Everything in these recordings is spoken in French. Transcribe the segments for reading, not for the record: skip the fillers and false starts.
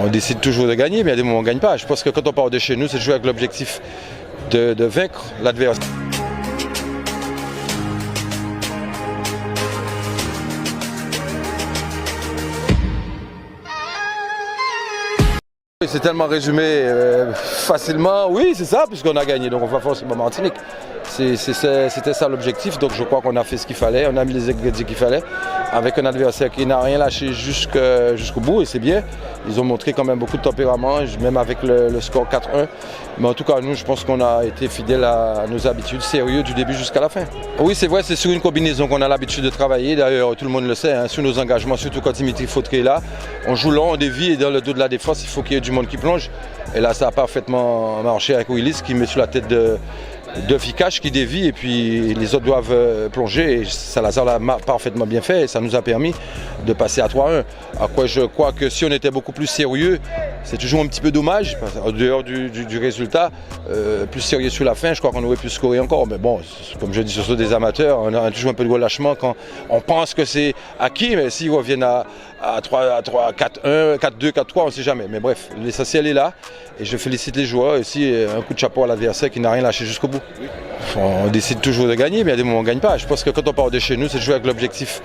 On décide toujours de gagner, mais il y a des moments où on ne gagne pas. Je pense que quand on part de chez nous, c'est de jouer avec l'objectif de vaincre l'adversaire. C'est tellement résumé facilement, oui c'est ça, puisqu'on a gagné, donc on va forcément Martinique. C'était ça l'objectif, donc je crois qu'on a fait ce qu'il fallait, on a mis les ingrédients qu'il fallait, avec un adversaire qui n'a rien lâché jusqu'au bout, et c'est bien. Ils ont montré quand même beaucoup de tempérament, même avec le score 4-1. Mais en tout cas, nous, je pense qu'on a été fidèles à nos habitudes, sérieux du début jusqu'à la fin. Oui, c'est vrai, c'est sur une combinaison qu'on a l'habitude de travailler. D'ailleurs, tout le monde le sait, hein, sur nos engagements, surtout quand Dimitri Fautré est là. On joue long, on dévie, et dans le dos de la défense, il faut qu'il y ait du monde qui plonge. Et là, ça a parfaitement marché avec Willis, qui met sur la tête de Fikash qui dévie et puis les autres doivent plonger et Salazar l'a parfaitement bien fait et ça nous a permis de passer à 3-1. À quoi je crois que si on était beaucoup plus sérieux, c'est toujours un petit peu dommage, en dehors du résultat, plus sérieux sur la fin, je crois qu'on aurait pu scorer encore. Mais bon, comme je dis, ce sont des amateurs, on a toujours un peu de relâchement quand on pense que c'est acquis, mais s'ils reviennent à 3, 4-1, 4-2, 4-3, on ne sait jamais. Mais bref, l'essentiel est là et je félicite les joueurs. Et aussi, un coup de chapeau à l'adversaire qui n'a rien lâché jusqu'au bout. On décide toujours de gagner, mais il y a des moments où on ne gagne pas. Je pense que quand on part de chez nous, c'est de jouer avec l'objectif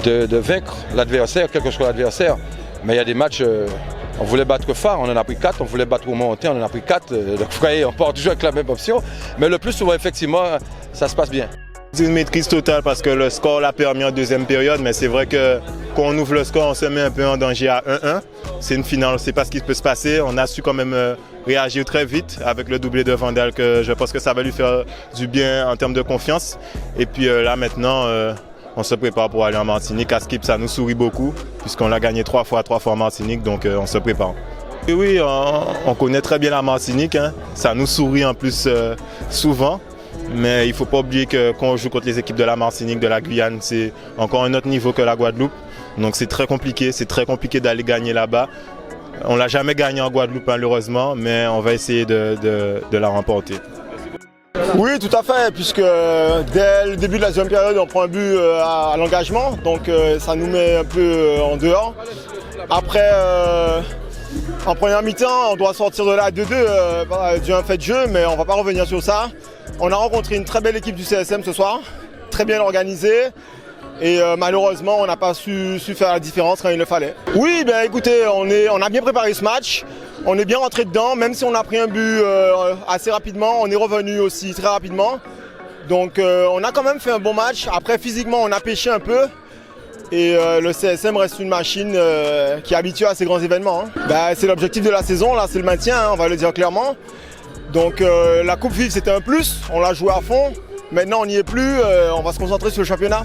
de vaincre l'adversaire, quel que soit l'adversaire. Mais il y a des matchs, on voulait battre Phare, on en a pris 4, on voulait battre Romorantin, on en a pris 4. Donc vous voyez, on part toujours avec la même option. Mais le plus souvent, effectivement, ça se passe bien. C'est une maîtrise totale parce que le score l'a permis en deuxième période, mais c'est vrai que quand on ouvre le score, on se met un peu en danger à 1-1. C'est une finale, on ne sait pas ce qui peut se passer. On a su quand même réagir très vite avec le doublé de Vandal, que je pense que ça va lui faire du bien en termes de confiance. Et puis là maintenant, on se prépare pour aller en Martinique. À Skip, ça nous sourit beaucoup puisqu'on l'a gagné 3 fois en Martinique, donc on se prépare. Et oui, on connaît très bien la Martinique, hein. Ça nous sourit en plus souvent. Mais il ne faut pas oublier que quand on joue contre les équipes de la Martinique, de la Guyane, c'est encore un autre niveau que la Guadeloupe. Donc c'est très compliqué d'aller gagner là-bas. On ne l'a jamais gagné en Guadeloupe malheureusement, mais on va essayer de la remporter. Oui, tout à fait, puisque dès le début de la deuxième période, on prend un but à l'engagement, donc ça nous met un peu en dehors. Après, en première mi-temps, on doit sortir de là à 2-2 d'un fait de jeu, mais on ne va pas revenir sur ça. On a rencontré une très belle équipe du CSM ce soir, très bien organisée. Et malheureusement, on n'a pas su faire la différence quand il le fallait. Oui, ben écoutez, on a bien préparé ce match. On est bien rentré dedans, même si on a pris un but assez rapidement, on est revenu aussi très rapidement. Donc on a quand même fait un bon match. Après, physiquement, on a pêché un peu. Et le CSM reste une machine qui est habituée à ces grands événements. Hein. Ben, c'est l'objectif de la saison, là, c'est le maintien, hein, on va le dire clairement. Donc la Coupe Vive, c'était un plus, on l'a joué à fond. Maintenant, on n'y est plus, on va se concentrer sur le championnat.